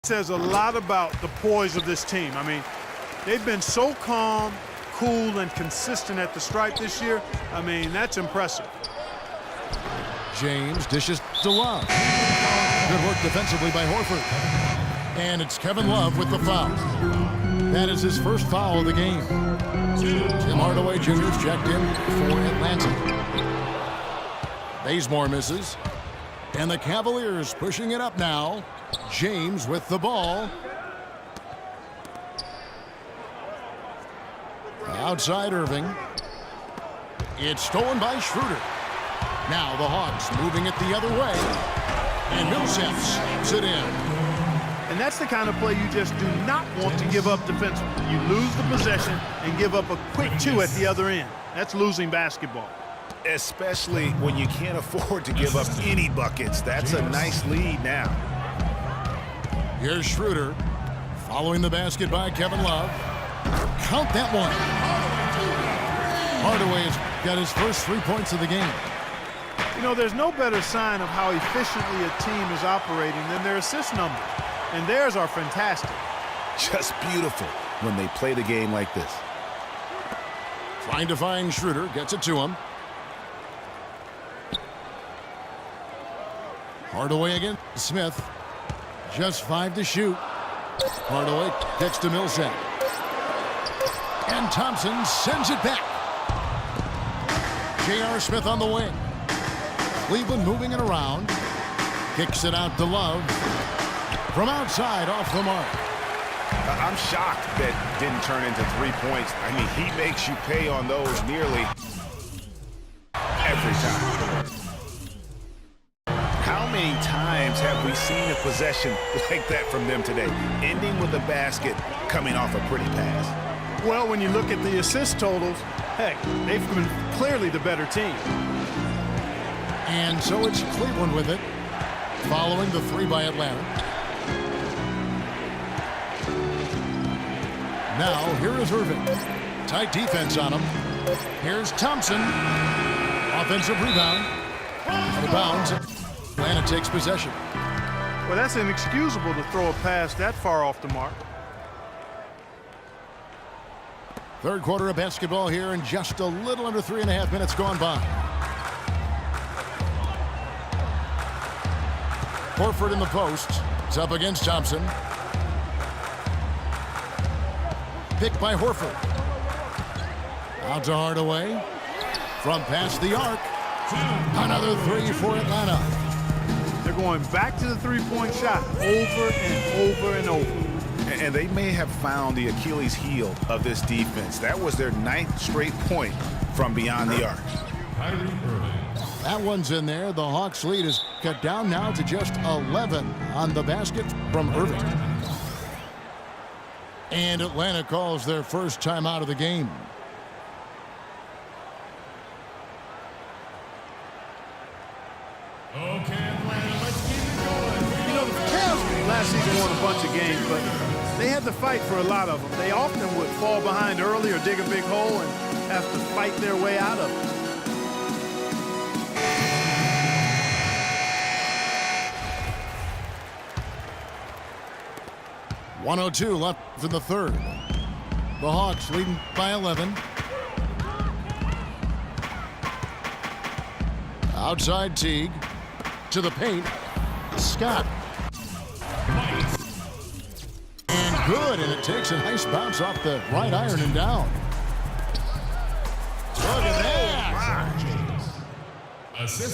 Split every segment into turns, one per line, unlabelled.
Says a lot about the poise of this team. I mean, they've been so calm, cool, and consistent at the stripe this year. I mean, that's impressive.
James dishes to Love. Good work defensively by Horford. And it's Kevin Love with the foul. That is his first foul of the game. Tim Hardaway Jr. is checked in for Atlanta. Bazemore misses. And the Cavaliers pushing it up now. James with the ball. Outside Irving. It's stolen by Schroeder. Now the Hawks moving it the other way. And Millsap slams it in.
And that's the kind of play you just do not want to give up defensively. You lose the possession and give up a quick two at the other end. That's losing basketball.
Especially when you can't afford to give up any buckets. That's a nice lead now.
Here's Schroeder following the basket by Kevin Love. Count that one. Hardaway has got his first 3 points of the game.
You know, there's no better sign of how efficiently a team is operating than their assist numbers. And theirs are fantastic.
Just beautiful when they play the game like this.
Trying to find Schroeder. Gets it to him. Hardaway against Smith. Just 5 to shoot. Hardaway gets to Millsap. And Thompson sends it back. J.R. Smith on the wing. Cleveland moving it around. Kicks it out to Love. From outside, off the mark.
I'm shocked that didn't turn into 3 points. I mean, he makes you pay on those nearly every time. How many times have we seen a possession like that from them today? Ending with a basket, coming off a pretty pass.
Well, when you look at the assist totals, heck, they've been clearly the better team.
And so it's Cleveland with it, following the 3 by Atlanta. Now, here is Irving. Tight defense on him. Here's Thompson. Offensive rebound. Out of bounds. Atlanta takes possession.
Well, that's inexcusable to throw a pass that far off the mark.
Third quarter of basketball here, and just a little under 3.5 minutes gone by. Horford in the post. It's up against Thompson. Picked by Horford. Out to Hardaway. From past the arc. Another 3 for Atlanta.
They're going back to the three-point shot over and over and over.
And they may have found the Achilles heel of this defense. That was their 9th straight point from beyond the arc.
That one's in there. The Hawks lead is cut down now to just 11 on the basket from Irving. And Atlanta calls their first time out of the game.
Okay, Atlanta, let's keep it going.
You know, the Cavs last season won a bunch of games, but they had to fight for a lot of them. They often would fall behind early or dig a big hole and have to fight their way out of it.
.102 left in the third. The Hawks leading by 11. Outside Teague. To the paint. Scott. And good, and it takes a nice bounce off the right iron and down. Look at that.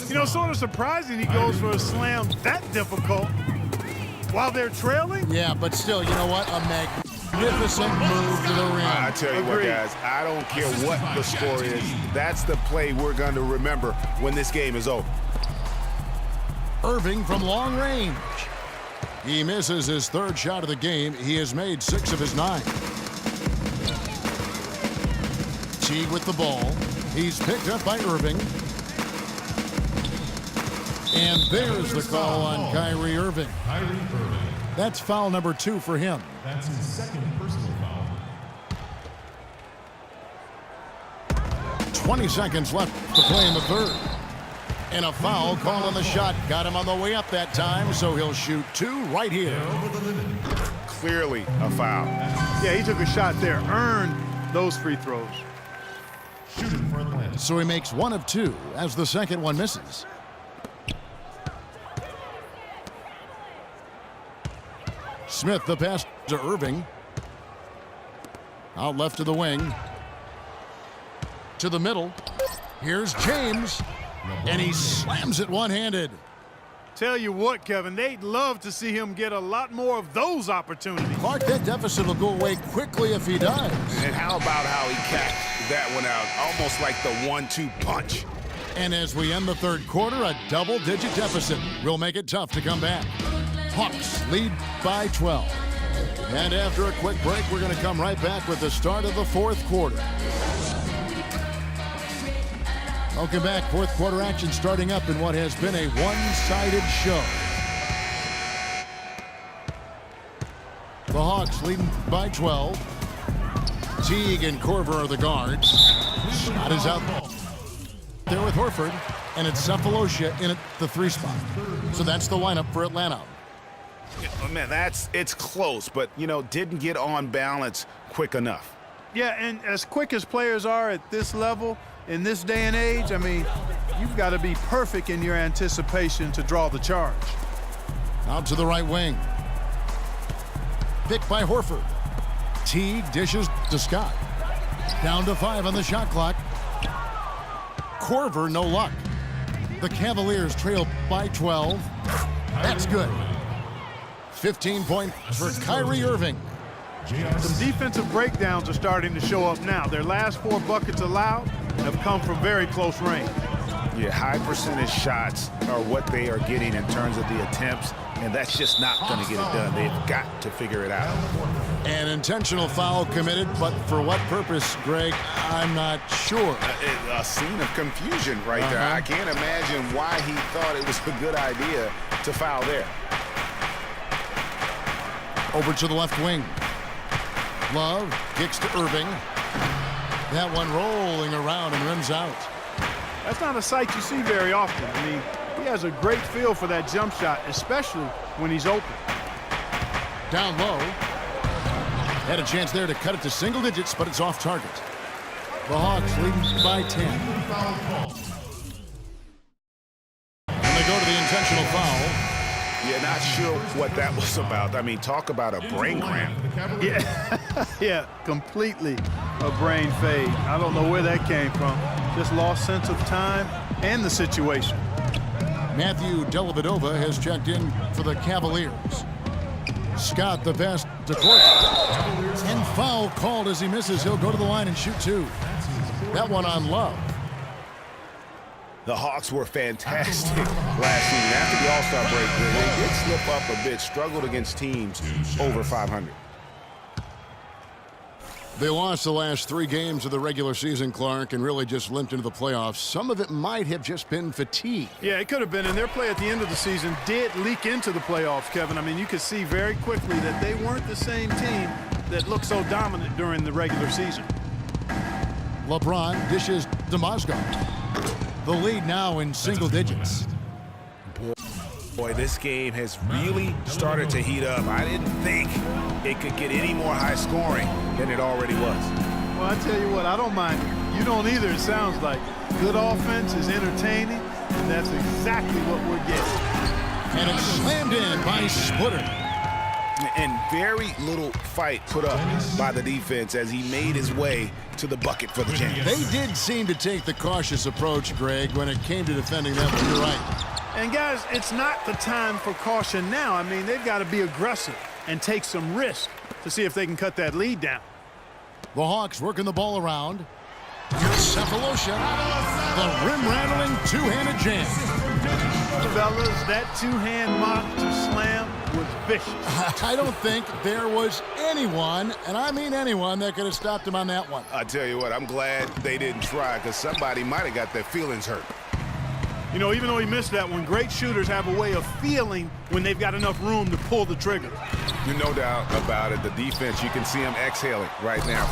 You know, sort of surprising he goes for a slam that difficult while they're trailing.
Yeah, but still, you know what? A magnificent move to the rim.
I tell you what, guys, I don't care what the score is. That's the play we're going to remember when this game is over.
Irving from long range. He misses his third shot of the game. He has made 6 of his 9. Teague with the ball. He's picked up by Irving. And there's the call on Kyrie Irving.
Kyrie Irving.
That's foul number 2 for him.
That's his second personal foul.
20 seconds left to play in the third. And a foul call on the shot. Got him on the way up that time, so he'll shoot 2 right here.
Clearly a foul.
Yeah, he took a shot there, earned those free throws.
Shooting for Atlanta.
So he makes 1 of 2 as the second one misses. Smith the pass to Irving. Out left to the wing. To the middle. Here's James. And he slams it one-handed.
Tell you what, Kevin, they'd love to see him get a lot more of those opportunities.
Clark, that deficit will go away quickly if he does.
And how about how he capped that one out? Almost like the 1-2 punch.
And as we end the third quarter, a double-digit deficit will make it tough to come back. Hawks lead by 12. And after a quick break, we're going to come right back with the start of the fourth quarter. Welcome back. Fourth quarter action starting up in what has been a one-sided show. The Hawks leading by 12. Teague and Korver are the guards. Shot is out there with Horford, and it's Cephalosha in at the 3 spot. So that's the lineup for Atlanta.
Oh, man, it's close, but, didn't get on balance quick enough.
Yeah, and as quick as players are at this level, in this day and age, I mean, you've got to be perfect in your anticipation to draw the charge.
Out to the right wing. Picked by Horford. Teague dishes to Scott. Down to 5 on the shot clock. Korver, no luck. The Cavaliers trail by 12. That's good. 15 points for Kyrie Irving.
Some defensive breakdowns are starting to show up now. Their last 4 buckets allowed have come from very close range.
Yeah, high percentage shots are what they are getting in terms of the attempts, and that's just not going to get it done. They've got to figure it out.
An intentional foul committed, but for what purpose, Greg, I'm not sure.
A scene of confusion right there. I can't imagine why he thought it was a good idea to foul there.
Over to the left wing. Love kicks to Irving. That one rolling around and rims out.
That's not a sight you see very often. I mean, he has a great feel for that jump shot, especially when he's open.
Down low. Had a chance there to cut it to single digits, but it's off target. The Hawks leading by 10. And they go to the intentional foul.
Yeah, not sure what that was about. I mean, talk about a brain cramp.
Yeah, completely a brain fade. I don't know where that came from. Just lost sense of time and the situation.
Matthew Dellavedova has checked in for the Cavaliers. Scott the pass to Court. And foul called as he misses. He'll go to the line and shoot 2. That one on Love.
The Hawks were fantastic last season. After the All-Star break, they did slip up a bit, struggled against teams over 500.
They lost the last 3 games of the regular season, Clark, and really just limped into the playoffs. Some of it might have just been fatigue.
Yeah, it could have been, and their play at the end of the season did leak into the playoffs, Kevin. I mean, you could see very quickly that they weren't the same team that looked so dominant during the regular season.
LeBron dishes to Mozgov. The lead now in single digits.
Boy, this game has really started to heat up. I didn't think it could get any more high scoring than it already was.
Well, I tell you what, I don't mind. You don't either, it sounds like. Good offense is entertaining, and that's exactly what we're getting.
And it's slammed in by Splitter.
And very little fight put up by the defense as he made his way to the bucket for the jam.
They did seem to take the cautious approach, Greg, when it came to defending them. You're right.
And guys, it's not the time for caution now. I mean, they've got to be aggressive and take some risk to see if they can cut that lead down.
The Hawks working the ball around. Here's Cephalosha. The rim-rattling two-handed jam.
Fellas, that two-hand mock to slam was vicious.
I don't think there was anyone, and I mean anyone, that could have stopped him on that one.
I tell you what, I'm glad they didn't try because somebody might have got their feelings hurt.
You know, even though he missed that one, great shooters have a way of feeling when they've got enough room to pull the trigger.
No doubt about it. The defense, you can see them exhaling right now.